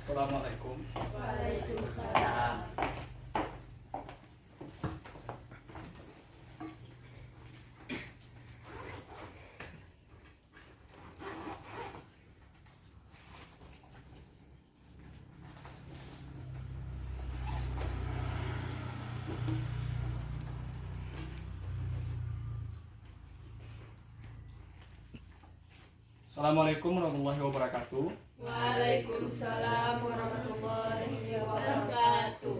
Assalamualaikum. Waalaikumsalam. Assalamualaikum warahmatullahi wabarakatuh. Waalaikumsalam warahmatullahi wabarakatuh.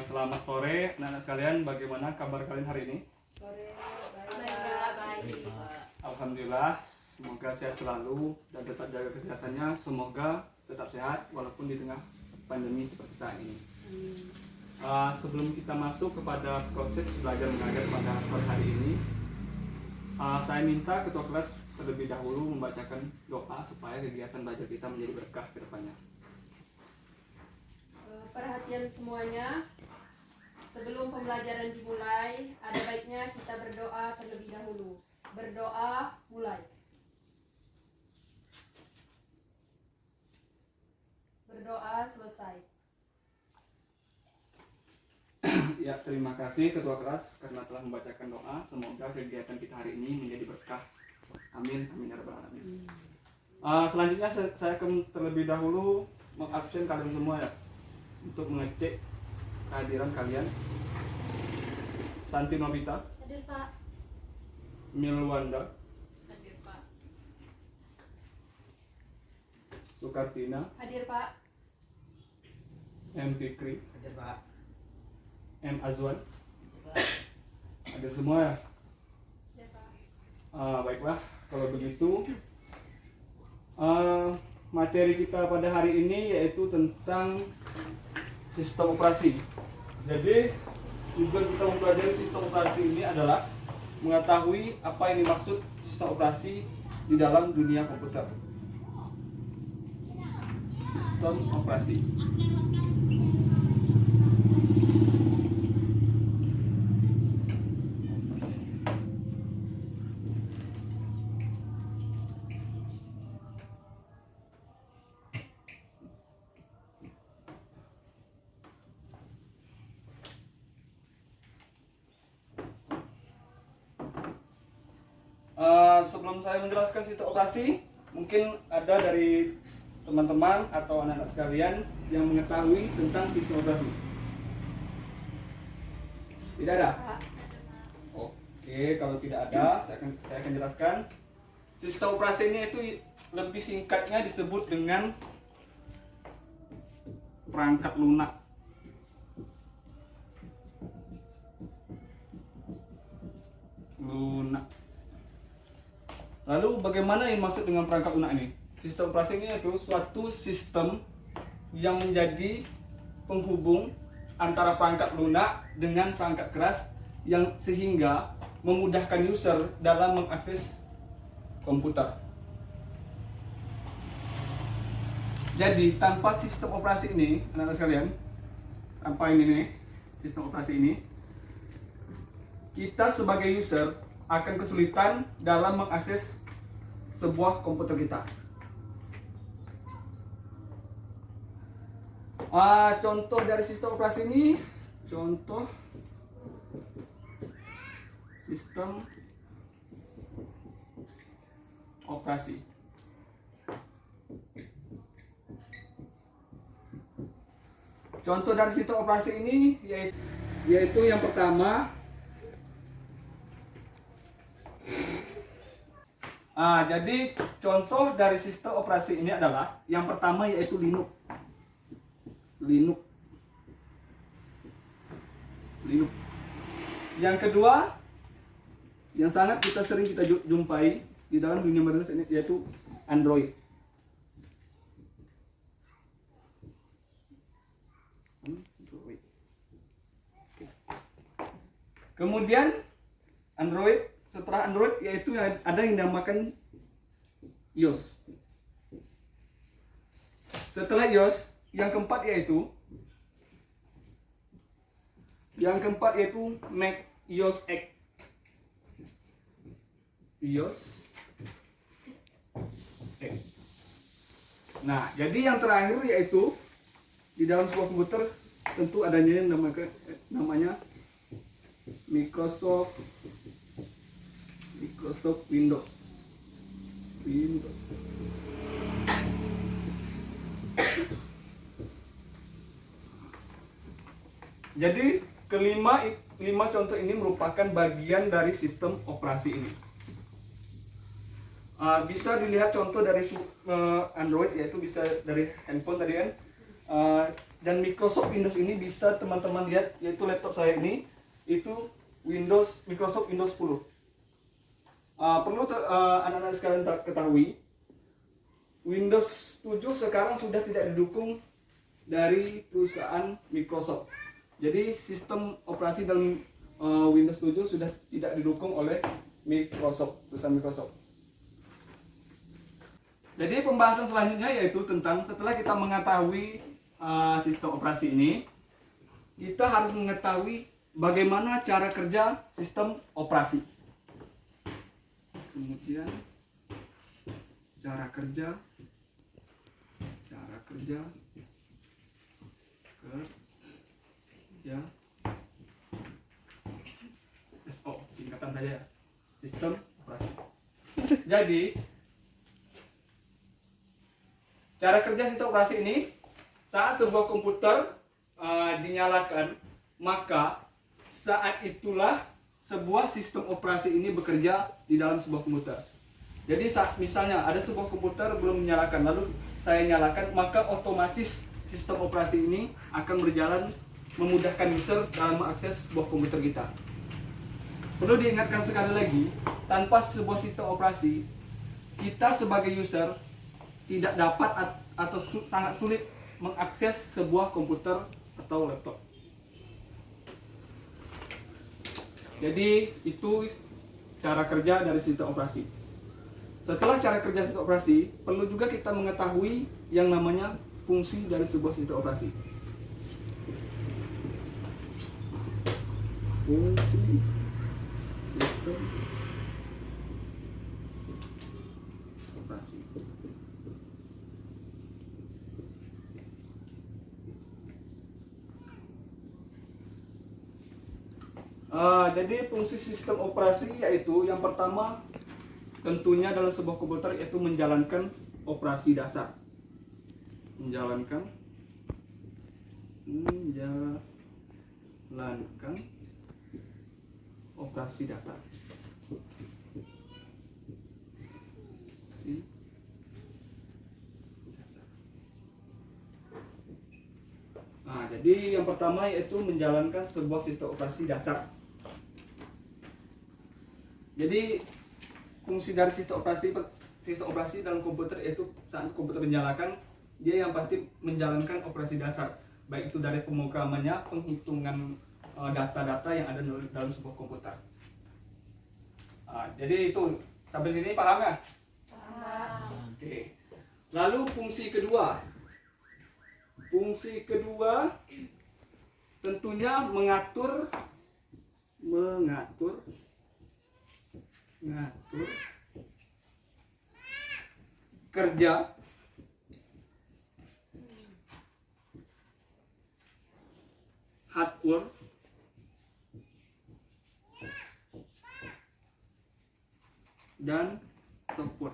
Selamat sore anak-anak sekalian, bagaimana kabar kalian hari ini? Sore baik. Alhamdulillah, semoga sehat selalu dan tetap jaga kesehatannya. Semoga tetap sehat walaupun di tengah pandemi seperti saat ini. Sebelum kita masuk kepada proses belajar mengajar pada sore hari ini, saya minta ketua kelas terlebih dahulu membacakan doa supaya kegiatan belajar kita menjadi berkah ke depannya. Perhatian semuanya, sebelum pembelajaran dimulai, ada baiknya kita berdoa terlebih dahulu. Berdoa, mulai. Berdoa, selesai. Ya, terima kasih ketua kelas karena telah membacakan doa. Semoga kegiatan kita hari ini menjadi berkah. Amin, amin ya rabbal alamin. Selanjutnya saya akan terlebih dahulu mengabsen kalian semua ya, untuk mengecek kehadiran kalian. Santi Nobita, Hadir Pak. Milwanda, Hadir Pak. Sukartina, Hadir Pak. M. Fikri, Hadir Pak. M. Azwan. Hadir semua ya? Hadir Pak. Baiklah, kalau begitu materi kita pada hari ini yaitu tentang sistem operasi. Jadi tujuan kita mempelajari sistem operasi ini adalah mengetahui apa yang dimaksud sistem operasi di dalam dunia komputer. Sistem operasi. Sebelum saya menjelaskan sistem operasi, mungkin ada dari teman-teman atau anak-anak sekalian yang mengetahui tentang sistem operasi. Tidak ada? Oke, kalau tidak ada, saya akan jelaskan. Sistem operasi ini itu lebih singkatnya disebut dengan perangkat lunak. Lalu bagaimana yang maksud dengan perangkat lunak ini? Sistem operasi ini itu suatu sistem yang menjadi penghubung antara perangkat lunak dengan perangkat keras yang sehingga memudahkan user dalam mengakses komputer. Jadi tanpa sistem operasi ini, anak-anak sekalian, tanpa ini nih, sistem operasi ini, kita sebagai user akan kesulitan dalam mengakses sebuah komputer kita. Contoh dari sistem operasi ini, contoh sistem operasi. Contoh dari sistem operasi ini yaitu yang pertama. Jadi contoh dari sistem operasi ini adalah yang pertama yaitu Linux. Yang kedua yang sangat sering kita jumpai di dalam dunia modern ini yaitu Android. Kemudian Android, setelah Android yaitu ada yang dinamakan iOS. Setelah iOS, yang keempat yaitu Mac OS X. iOS X. Nah, jadi yang terakhir yaitu di dalam sebuah komputer tentu adanya yang namanya Microsoft Windows. Jadi lima contoh ini merupakan bagian dari sistem operasi ini. Bisa dilihat contoh dari Android, yaitu bisa dari handphone tadi kan. Dan Microsoft Windows ini bisa teman-teman lihat, yaitu laptop saya ini itu Microsoft Windows 10. Perlu anak-anak sekalian ketahui, Windows 7 sekarang sudah tidak didukung dari perusahaan Microsoft. Jadi sistem operasi dalam Windows 7 sudah tidak didukung oleh perusahaan Microsoft. Jadi pembahasan selanjutnya yaitu tentang setelah kita mengetahui sistem operasi ini, kita harus mengetahui bagaimana cara kerja sistem operasi. Kemudian cara kerja SO, singkatan saja, sistem operasi. Jadi cara kerja sistem operasi ini, saat sebuah komputer dinyalakan, maka saat itulah sebuah sistem operasi ini bekerja di dalam sebuah komputer. Jadi saat misalnya ada sebuah komputer belum dinyalakan, lalu saya nyalakan, maka otomatis sistem operasi ini akan berjalan memudahkan user dalam mengakses sebuah komputer kita. Perlu diingatkan sekali lagi, tanpa sebuah sistem operasi, kita sebagai user tidak dapat atau sangat sulit mengakses sebuah komputer atau laptop. Jadi itu cara kerja dari sistem operasi. Setelah cara kerja sistem operasi, perlu juga kita mengetahui yang namanya fungsi dari sebuah sistem operasi. Fungsi sistem operasi. Jadi fungsi sistem operasi yaitu yang pertama tentunya dalam sebuah komputer yaitu menjalankan operasi dasar. Menjalankan operasi dasar. Nah, jadi yang pertama yaitu menjalankan sebuah sistem operasi dasar. Jadi fungsi dari sistem operasi dalam komputer yaitu saat komputer dinyalakan, dia yang pasti menjalankan operasi dasar, baik itu dari pemrogramannya, penghitungan data-data yang ada dalam sebuah komputer. Jadi itu sampai sini paham ya? Paham. Oke. Lalu fungsi kedua tentunya mengatur kerja hardware dan software.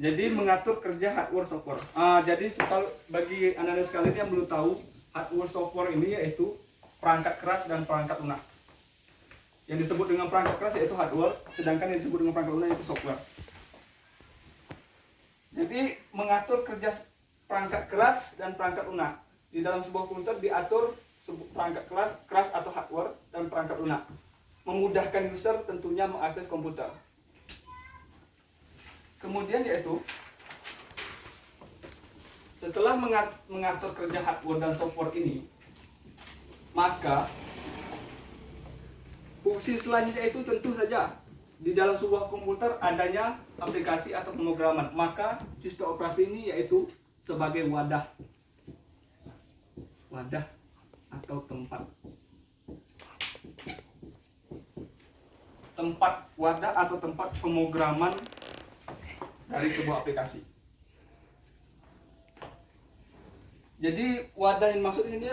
Jadi mengatur kerja hardware software. Jadi bagi anak-anak sekalian yang belum tahu, hardware software ini yaitu perangkat keras dan perangkat lunak. Yang disebut dengan perangkat keras yaitu hardware, sedangkan yang disebut dengan perangkat lunak yaitu software. Jadi mengatur kerja perangkat keras dan perangkat lunak. Di dalam sebuah komputer diatur perangkat keras atau hardware dan perangkat lunak. Memudahkan user tentunya mengakses komputer. Kemudian yaitu setelah mengatur kerja hardware dan software ini, maka fungsi selanjutnya itu tentu saja di dalam sebuah komputer adanya aplikasi atau pemrograman. Maka sistem operasi ini yaitu sebagai wadah atau tempat tempat wadah atau tempat pemrograman dari sebuah aplikasi. Jadi wadah yang maksud ini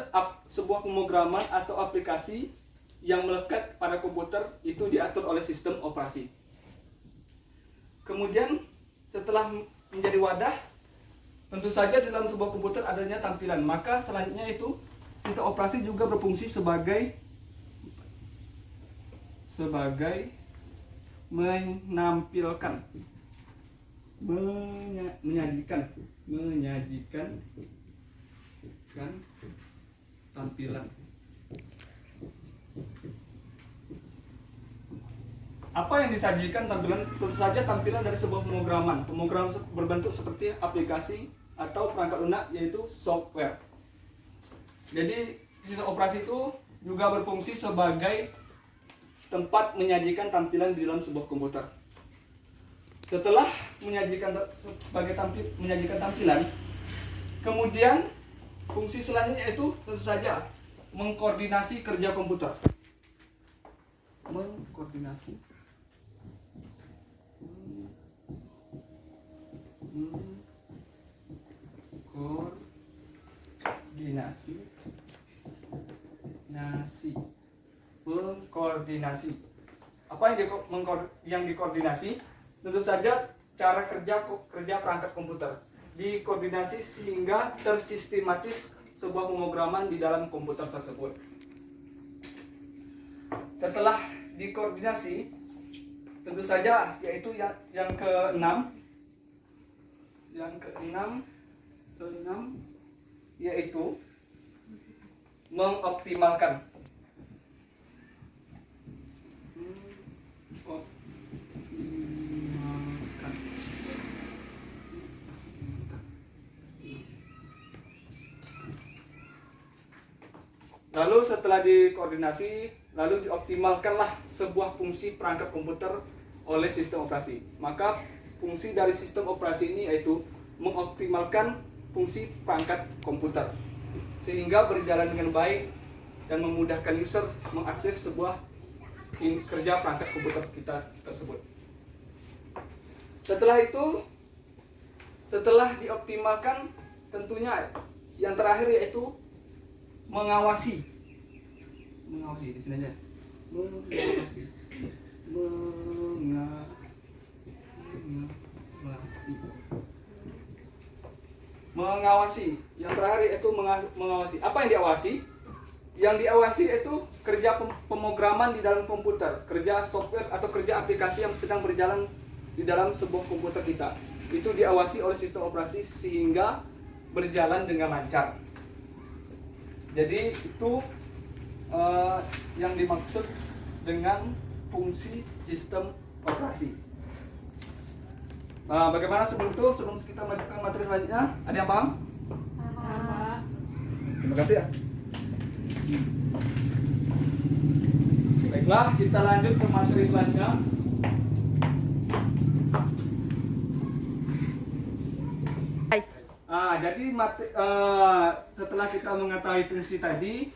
sebuah pemrograman atau aplikasi yang melekat pada komputer itu diatur oleh sistem operasi. Kemudian setelah menjadi wadah, tentu saja dalam sebuah komputer adanya tampilan. Maka selanjutnya itu sistem operasi juga berfungsi sebagai menampilkan, menyajikan tampilan. Apa yang disajikan tampilan? Tentu saja tampilan dari sebuah pemrograman. Pemrograman berbentuk seperti aplikasi atau perangkat lunak, yaitu software. Jadi sistem operasi itu juga berfungsi sebagai tempat menyajikan tampilan di dalam sebuah komputer. Setelah menyajikan tampilan, kemudian fungsi selanjutnya itu tentu saja mengkoordinasi kerja komputer. Mengkoordinasi mengkoordinasi. Apa yang dikoordinasi? Tentu saja cara kerja perangkat komputer. Dikoordinasi sehingga tersistematis sebuah pemrograman di dalam komputer tersebut. Setelah dikoordinasi, tentu saja yaitu yang keenam yaitu mengoptimalkan. Lalu setelah dikoordinasi, lalu dioptimalkanlah sebuah fungsi perangkat komputer oleh sistem operasi. Maka fungsi dari sistem operasi ini yaitu mengoptimalkan fungsi perangkat komputer sehingga berjalan dengan baik dan memudahkan user mengakses sebuah kerja perangkat komputer kita tersebut. Setelah itu, setelah dioptimalkan, tentunya yang terakhir yaitu mengawasi di sini aja. Mengawasi. Yang terakhir yaitu mengawasi. Apa yang diawasi? Yang diawasi itu kerja pemrograman di dalam komputer, kerja software atau kerja aplikasi yang sedang berjalan di dalam sebuah komputer kita. Itu diawasi oleh sistem operasi sehingga berjalan dengan lancar. Jadi itu yang dimaksud dengan fungsi sistem operasi. Bagaimana sebelum kita melanjutkan materi selanjutnya? Ada yang paham? Paham. Terima kasih ya. Baiklah, kita lanjut ke materi selanjutnya. Jadi setelah kita mengetahui fungsi tadi,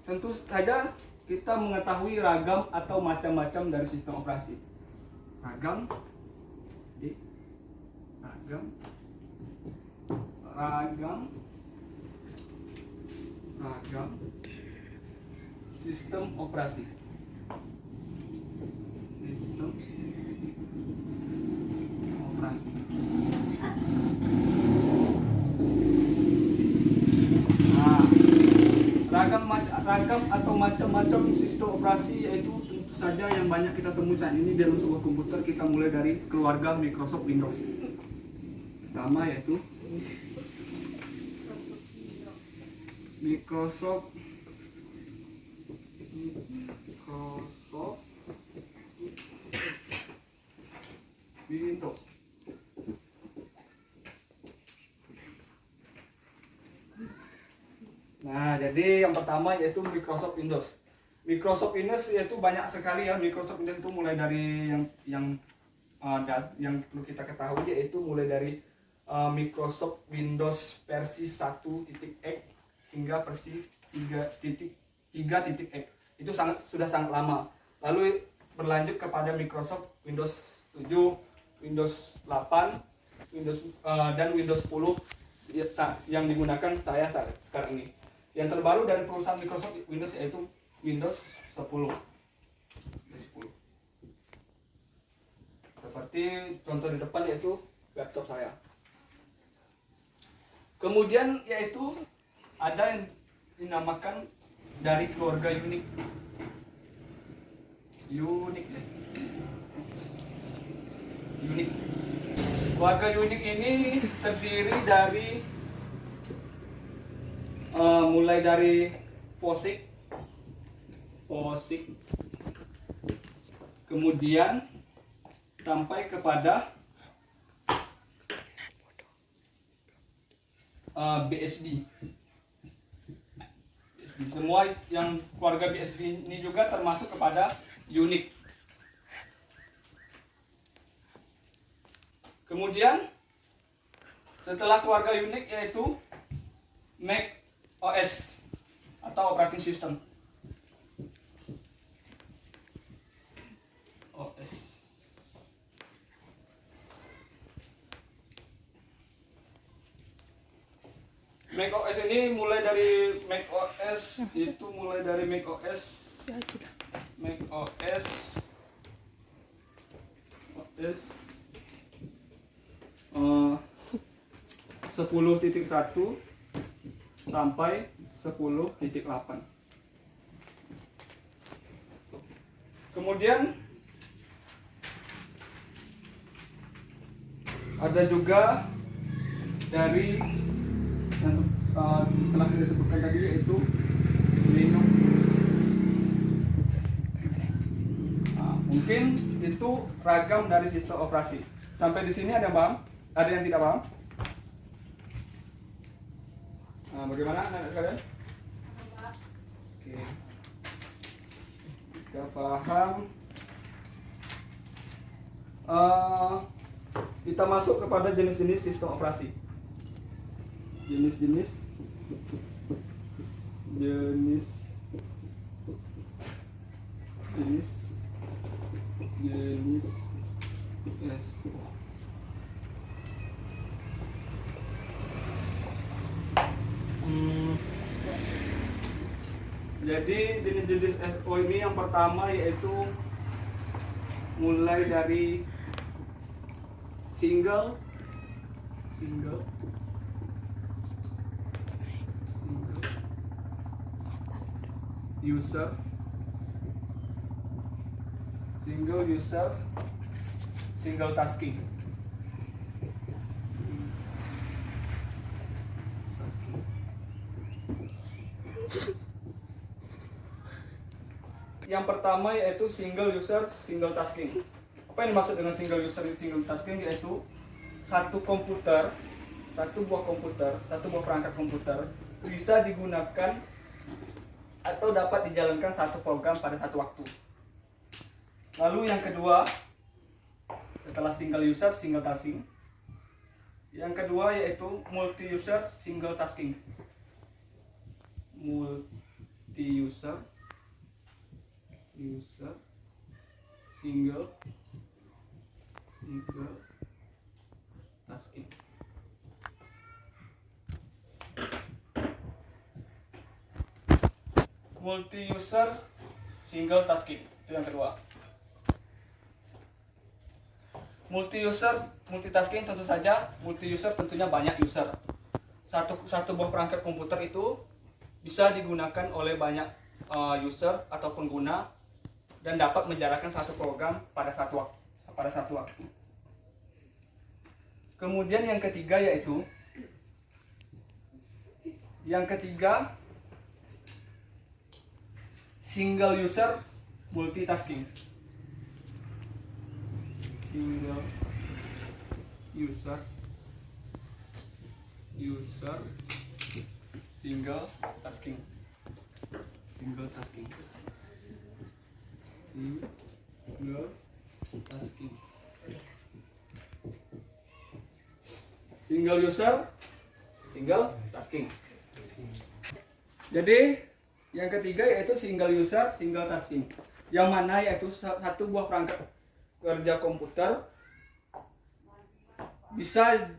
tentu saja kita mengetahui ragam atau macam-macam dari sistem operasi. Ragam sistem operasi. Ragam atau macam-macam sistem operasi yaitu tentu saja yang banyak kita temui saat ini dalam sebuah komputer. Kita mulai dari keluarga Microsoft Windows. Pertama yaitu Microsoft Windows. Nah, jadi yang pertama yaitu Microsoft Windows. Microsoft Windows yaitu banyak sekali ya. Microsoft Windows itu mulai dari yang perlu kita ketahui yaitu mulai dari Microsoft Windows versi 1.x hingga versi 3.x. Itu sudah sangat lama. Lalu berlanjut kepada Microsoft Windows 7, Windows 8, dan Windows 10 yang digunakan saya sekarang ini. Yang terbaru dari perusahaan Microsoft Windows yaitu Windows 10. Seperti contoh di depan yaitu laptop saya. Kemudian yaitu ada yang dinamakan dari keluarga Unix. Unix. Keluarga Unix ini terdiri dari mulai dari POSIX, kemudian sampai kepada BSD. Semua yang keluarga BSD ini juga termasuk kepada Unix. Kemudian setelah keluarga Unix yaitu Mac OS atau operating system. OS. Mac OS ini mulai dari Mac OS Mac OS 10.1 sampai 10.8. Kemudian ada juga dari yang telah kita sebutkan tadi yaitu Linux. Mungkin itu ragam dari sistem operasi. Sampai di sini ada yang paham? Ada yang tidak paham? Bagaimana anak kalian? Oke. Kita paham. Kita masuk kepada jenis-jenis sistem operasi. Jenis Jadi jenis-jenis SO ini yang pertama yaitu mulai dari single user, single tasking. Yang pertama yaitu single user, single tasking. Apa yang dimaksud dengan single user, single tasking? Yaitu satu buah perangkat komputer bisa digunakan atau dapat dijalankan satu program pada satu waktu. Lalu yang kedua, setelah single user, single tasking, yang kedua yaitu multi user, single tasking. Single tasking. Multi user, single tasking, itu yang kedua. Multi user, multitasking tentu saja. Multi user tentunya banyak user. Satu buah perangkat komputer itu bisa digunakan oleh banyak user atau pengguna dan dapat menjalankan satu program pada satu waktu. Kemudian yang ketiga yaitu single user multitasking. Single user single tasking. Single user, single tasking. Jadi yang ketiga yaitu single user, single tasking. yang mana yaitu satu buah perangkat kerja komputer bisa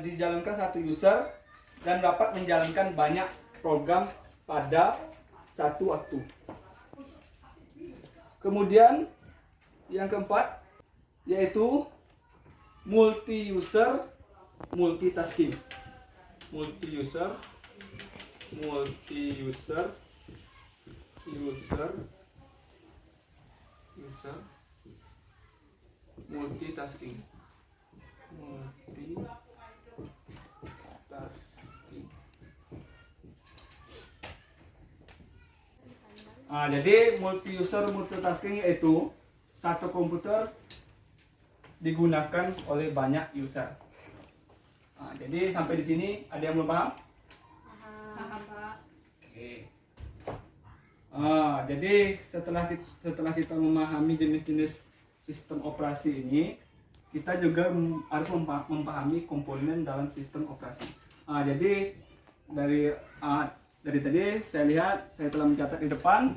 dijalankan satu user dan dapat menjalankan banyak program pada satu waktu. Kemudian yang keempat yaitu multi-user multitasking. Multi-user multitasking. Jadi multi-user multitasking yaitu satu komputer digunakan oleh banyak user. Jadi sampai di sini ada yang belum paham? Paham, Pak. Oke. Jadi setelah kita memahami jenis-jenis sistem operasi ini, kita juga harus memahami komponen dalam sistem operasi. Jadi dari tadi saya lihat saya telah mencatat di depan.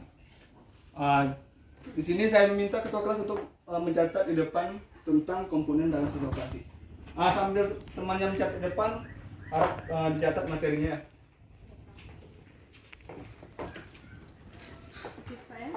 Di sini saya meminta ketua kelas untuk mencatat di depan tentang komponen dalam sistem operasi. Sambil temannya mencatat di depan, harap dicatat materinya. Terus, Pak ya.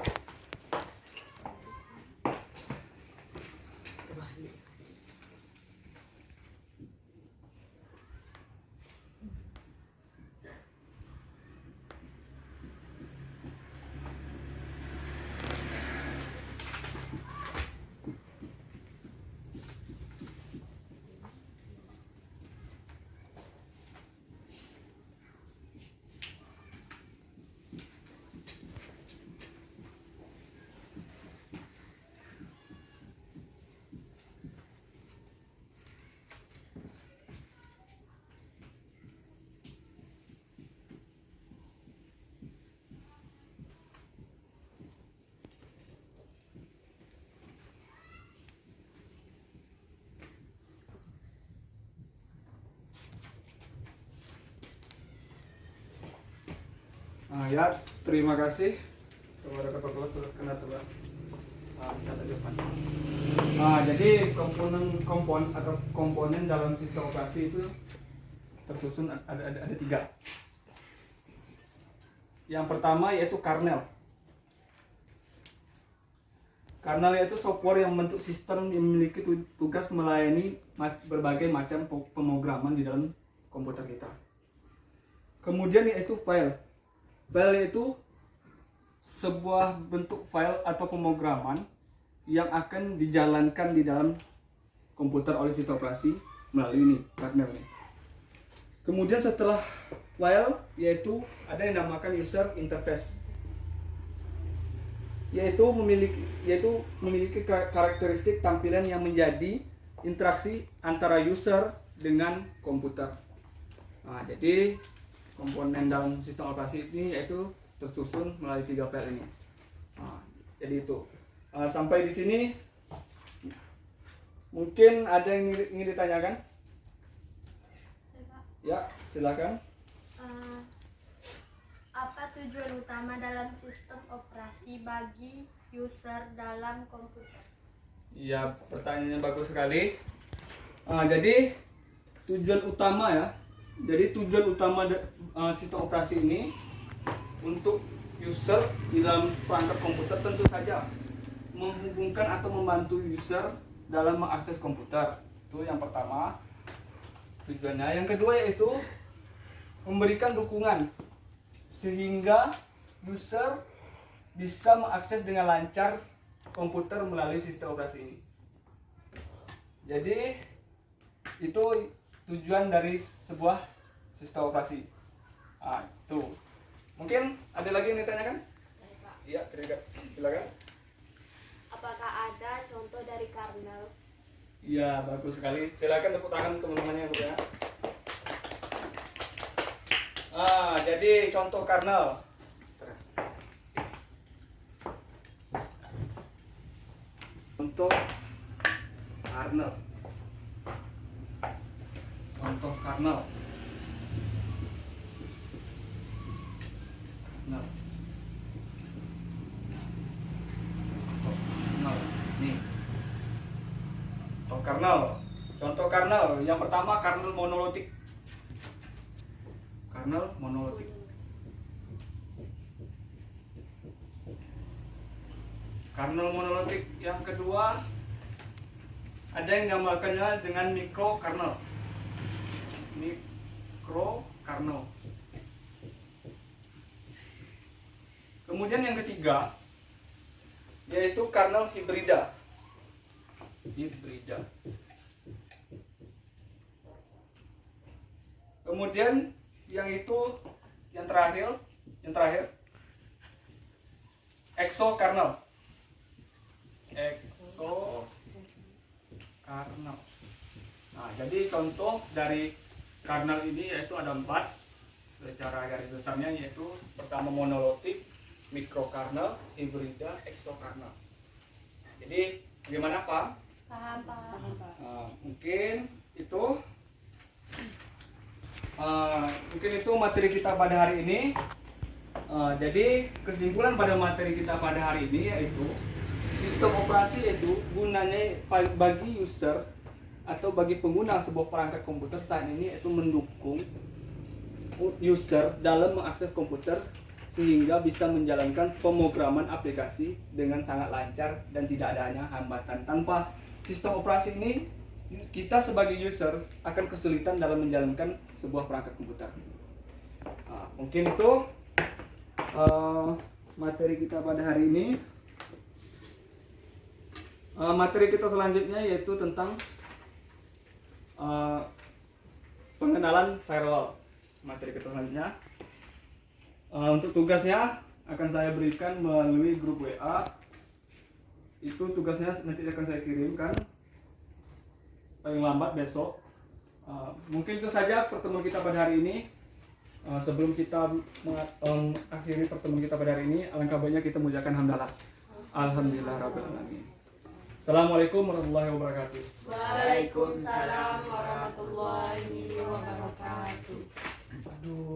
Ya, terima kasih kepada ketua kelas sudah telah mencatat di depan. Jadi komponen dalam sistem operasi itu tersusun ada 3. Yang pertama yaitu kernel. Kernel yaitu software yang membentuk sistem yang memiliki tugas melayani berbagai macam pemrograman di dalam komputer kita. Kemudian yaitu file. File yaitu sebuah bentuk file atau pemrograman yang akan dijalankan di dalam komputer oleh sistem operasi melalui ini kernel ini. Kemudian setelah file yaitu ada yang dinamakan user interface, yaitu memiliki karakteristik tampilan yang menjadi interaksi antara user dengan komputer. Jadi komponen dalam sistem operasi ini yaitu tersusun melalui 3 file ini. Jadi itu. Sampai di sini mungkin ada yang ingin ditanyakan? Ya, silakan. Apa tujuan utama dalam sistem operasi bagi user dalam komputer? Ya, pertanyaannya bagus sekali. Jadi tujuan utama ya. Jadi tujuan utama sistem operasi ini untuk user di dalam perangkat komputer tentu saja menghubungkan atau membantu user dalam mengakses komputer. Itu yang pertama tujuannya. Yang kedua yaitu memberikan dukungan sehingga user bisa mengakses dengan lancar komputer melalui sistem operasi ini. Jadi itu tujuan dari sebuah sistem operasi. Itu. Mungkin ada lagi yang ditanyakan? Iya, silakan. Apakah ada contoh dari kernel? Iya, bagus sekali. Silakan tepuk tangan teman-temannya ya. Jadi contoh kernel. Contoh kernel. Contoh kernel. kernel. Contoh kernel, yang pertama kernel monolitik. Kernel monolitik. Kernel monolitik yang kedua ada yang dinamakannya dengan mikrokernel. Mikrokernel. Kemudian yang ketiga yaitu kernel hibrida. Hibrida. Kemudian yang terakhir exokernel. Exokernel. Nah, jadi contoh dari kernel ini yaitu ada 4 secara garis besarnya, yaitu pertama monolitik, mikrokernel, hibrida, exokernel. Jadi bagaimana Pak? Paham, Pak. Mungkin itu materi kita pada hari ini. Jadi kesimpulan pada materi kita pada hari ini yaitu sistem operasi itu gunanya bagi user atau bagi pengguna sebuah perangkat komputer saat ini yaitu mendukung user dalam mengakses komputer sehingga bisa menjalankan pemrograman aplikasi dengan sangat lancar dan tidak adanya hambatan. Tanpa sistem operasi ini, kita sebagai user akan kesulitan dalam menjalankan sebuah perangkat komputer. Mungkin itu materi kita pada hari ini. Materi kita selanjutnya yaitu tentang pengenalan firewall. Materi kita selanjutnya. Untuk tugasnya akan saya berikan melalui grup WA. Itu tugasnya nanti akan saya kirimkan paling lambat besok. Mungkin itu saja pertemuan kita pada hari ini. Sebelum kita mengakhiri pertemuan kita pada hari ini, alangkah baiknya kita mengucapkan hamdalah. Alhamdulillah rabbil alamin. Assalamualaikum warahmatullahi wabarakatuh. Waalaikumsalam warahmatullahi wabarakatuh. Aduh.